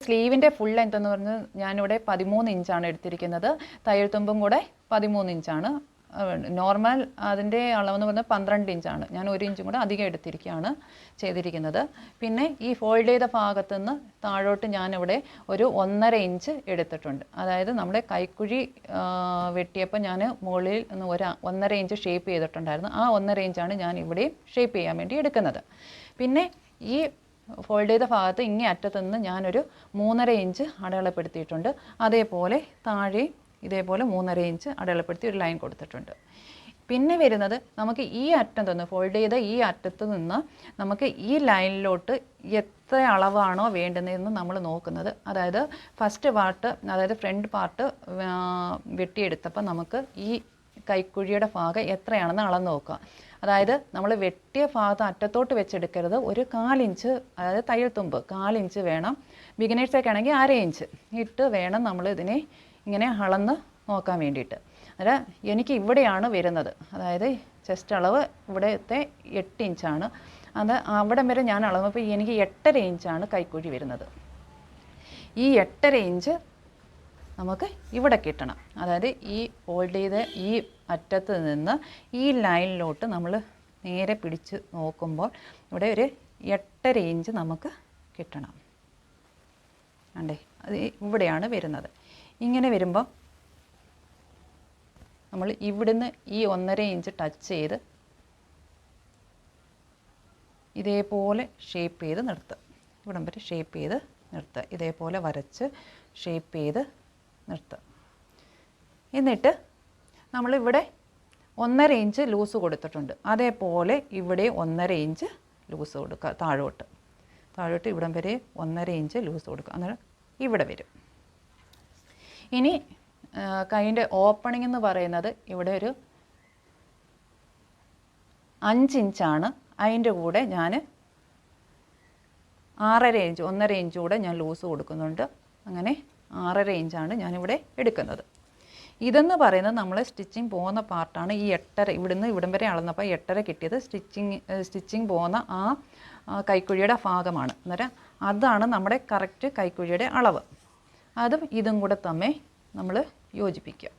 സ്ലീവിൻ്റെ full length എന്ന് പറഞ്ഞാൽ ഞാനിവിടെ 13 ഇഞ്ചാണ് എടുത്തിരിക്കുന്നത്. തയ്യൽ തുമ്പും കൂടെ 13 ഇഞ്ചാണ്. നോർമൽ അതിൻ്റെ അളവെന്ന് പറഞ്ഞാൽ 12 ഇഞ്ചാണ്. ഞാൻ 1 ഇഞ്ചും കൂടെ അധികം എടുത്തിരിക്കുകയാണ് ചെയ്തിരിക്കുന്നത്. പിന്നെ ഈ ഫോൾഡ് ചെയ്ത ഭാഗത്തു നിന്ന് താഴോട്ട് ഞാനിവിടെ ഒരു 1.5 ഇഞ്ച് എടുത്തിട്ടുണ്ട്. അതായത് നമ്മുടെ കൈക്കുഴി വെട്ടിയപ്പോൾ ഞാൻ മുകളിൽ ഒരു 1.5 ഇഞ്ച് ഷേപ്പ് ചെയ്തിട്ടുണ്ടായിരുന്നു. ആ 1.5 ഇഞ്ചാണ് ഞാൻ ഇവിടെ ഷേപ്പ് ചെയ്യാൻ വേണ്ടി എടുക്കുന്നത്. പിന്നെ ഈ ഫോൾഡ് ചെയ്ത ഭാഗത്ത് ഇങ്ങേ അറ്റത്തു നിന്ന് ഞാനൊരു 3.5 ഇഞ്ച് അടയാളപ്പെടുത്തിയിട്ടുണ്ട്. അതേപോലെ താഴെ ഇതേപോലെ 3.5 ഇഞ്ച് അടയാളപ്പെടുത്തി ഒരു ലൈൻ കൊടുത്തിട്ടുണ്ട്. പിന്നെ വരുന്നത് നമുക്ക് ഈ അറ്റം തന്നെ ഫോൾഡ് ചെയ്ത ഈ അറ്റത്ത് നിന്ന് നമുക്ക് ഈ ലൈനിലോട്ട് എത്ര അളവാണോ വേണ്ടുന്നതെന്ന് നമ്മൾ നോക്കുന്നത്. അതായത് ഫസ്റ്റ് പാർട്ട്, അതായത് ഫ്രണ്ട് പാർട്ട് വെട്ടിയെടുത്തപ്പോൾ നമുക്ക് ഈ കൈക്കുഴിയുടെ ഭാഗം എത്രയാണെന്ന് അളന്ന് നോക്കുക. അതായത് നമ്മൾ വെട്ടിയ ഭാഗത്ത് അറ്റത്തോട്ട് വെച്ചെടുക്കരുത്. ഒരു 1/4 ഇഞ്ച്, അതായത് തയ്യൽ തുമ്പ് 1/4 ഇഞ്ച് വേണം. ബിഗിനേഴ്സൊക്കെ ആണെങ്കിൽ 1/2 ഇഞ്ച് ഇട്ട് വേണം നമ്മൾ ഇതിനെ ഇങ്ങനെ അളന്ന് നോക്കാൻ വേണ്ടിയിട്ട്. അതായത് എനിക്ക് ഇവിടെയാണ് വരുന്നത്, അതായത് ചെസ്റ്റ് അളവ് ഇവിടത്തെ 8 ഇഞ്ചാണ്. അത് അവിടം വരെ ഞാൻ അളന്നപ്പോൾ എനിക്ക് 8.5 ഇഞ്ചാണ് കൈക്കുഴി വരുന്നത്. ഈ 8.5 ഇഞ്ച് നമുക്ക് ഇവിടെ കിട്ടണം. അതായത് ഈ ഫോൾഡ് ചെയ്ത് ഈ അറ്റത്ത് നിന്ന് ഈ ലൈനിലോട്ട് നമ്മൾ നേരെ പിടിച്ച് നോക്കുമ്പോൾ ഇവിടെ ഒരു 8.5 ഇഞ്ച് നമുക്ക് കിട്ടണം. അണ്ടേ അത് ഇവിടെയാണ് വരുന്നത്. ഇങ്ങനെ വരുമ്പോൾ നമ്മൾ ഇവിടുന്ന് ഈ 1.5 ഇഞ്ച് ടച്ച് ചെയ്ത് ഇതേപോലെ ഷേപ്പ് ചെയ്ത് നിർത്തുക. ഇവിടം വരെ ഷേപ്പ് ചെയ്ത് നിർത്തുക. ഇതേപോലെ വരച്ച് ഷേപ്പ് ചെയ്ത് നിർത്തുക. എന്നിട്ട് നമ്മളിവിടെ 1.5 ഇഞ്ച് ലൂസ് കൊടുത്തിട്ടുണ്ട്. അതേപോലെ ഇവിടെ 1.5 ഇഞ്ച് ലൂസ് കൊടുക്കുക. താഴോട്ട് ഇവിടം വരെ 1.5 ഇഞ്ച് ലൂസ് കൊടുക്കുക. അന്നേരം ഇവിടെ വരും. ഇനി കൈൻ്റെ ഓപ്പണിംഗ് എന്ന് പറയുന്നത് ഇവിടെ ഒരു 5 ഇഞ്ചാണ്. അതിൻ്റെ കൂടെ ഞാൻ 6.5 ഇഞ്ച്, 1.5 ഇഞ്ച് കൂടെ ഞാൻ ലൂസ് കൊടുക്കുന്നുണ്ട്. അങ്ങനെ 6.5 ഇഞ്ചാണ് ഞാനിവിടെ എടുക്കുന്നത്. ഇതെന്ന് പറയുന്നത് നമ്മൾ സ്റ്റിച്ചിങ് പോകുന്ന പാർട്ടാണ്. ഈ 8.5 ഇവിടുന്ന് ഇവിടം വരെ അളന്നപ്പോൾ 8.5 കിട്ടിയത് സ്റ്റിച്ചിങ് പോകുന്ന ആ കൈക്കുഴിയുടെ ഭാഗമാണ്. അന്നേരം അതാണ് നമ്മുടെ കറക്റ്റ് കൈക്കുഴിയുടെ അളവ്. അതും ഇതും കൂടെ തമ്മിൽ നമ്മൾ യോജിപ്പിക്കുക.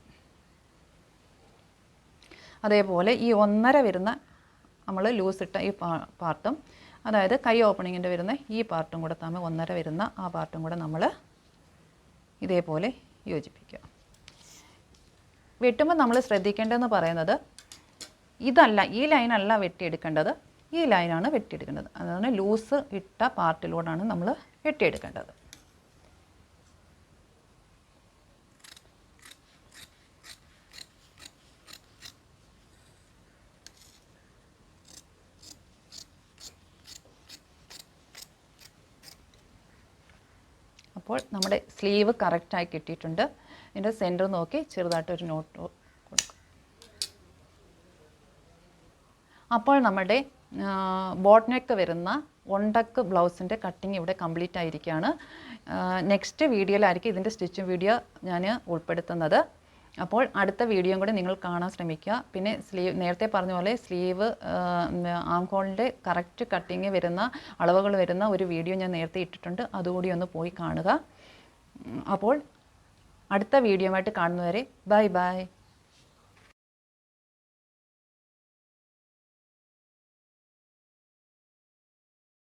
അതേപോലെ ഈ 1.5 വരുന്ന നമ്മൾ ലൂസ് ഇട്ട ഈ പാർട്ടും, അതായത് കൈ ഓപ്പണിങ്ങിൻ്റെ വരുന്ന ഈ പാർട്ടും കൂടെ തമ്മിൽ 1.5 വരുന്ന ആ പാർട്ടും കൂടെ നമ്മൾ ഇതേപോലെ യോജിപ്പിക്കുക. വെട്ടുമ്പോൾ നമ്മൾ ശ്രദ്ധിക്കേണ്ടതെന്ന് പറയുന്നത് ഇതല്ല, ഈ ലൈനല്ല വെട്ടിയെടുക്കേണ്ടത്, ഈ ലൈനാണ് വെട്ടിയെടുക്കേണ്ടത്. അതാണ് ലൂസ് ഇട്ട പാർട്ടിലൂടെയാണ് നമ്മൾ വെട്ടിയെടുക്കേണ്ടത്. അപ്പോൾ നമ്മുടെ സ്ലീവ് കറക്റ്റായി കിട്ടിയിട്ടുണ്ട്. ഇതിൻ്റെ സെൻറ്റർ നോക്കി ചെറുതായിട്ടൊരു നോട്ട് കൊടുക്കും. അപ്പോൾ നമ്മുടെ ബോട്ട് നെക്ക് വരുന്ന ഒണ്ടക്ക് ബ്ലൗസിൻ്റെ കട്ടിങ് ഇവിടെ കംപ്ലീറ്റ് ആയിരിക്കുകയാണ്. നെക്സ്റ്റ് വീഡിയോയിലായിരിക്കും ഇതിൻ്റെ സ്റ്റിച്ചിങ് വീഡിയോ ഞാൻ ഉൾപ്പെടുത്തുന്നത്. അപ്പോൾ അടുത്ത വീഡിയോയും കൂടി നിങ്ങൾ കാണാൻ ശ്രമിക്കുക. പിന്നെ നേരത്തെ പറഞ്ഞ പോലെ സ്ലീവ് ആംഹോളിൻ്റെ കറക്റ്റ് കട്ടിങ് വരുന്ന അളവുകൾ വരുന്ന ഒരു വീഡിയോ ഞാൻ നേരത്തെ ഇട്ടിട്ടുണ്ട്. അതുകൂടി ഒന്ന് പോയി കാണുക. അപ്പോൾ അടുത്ത വീഡിയോയുമായിട്ട് കാണുന്നവരെ ബൈ ബൈ.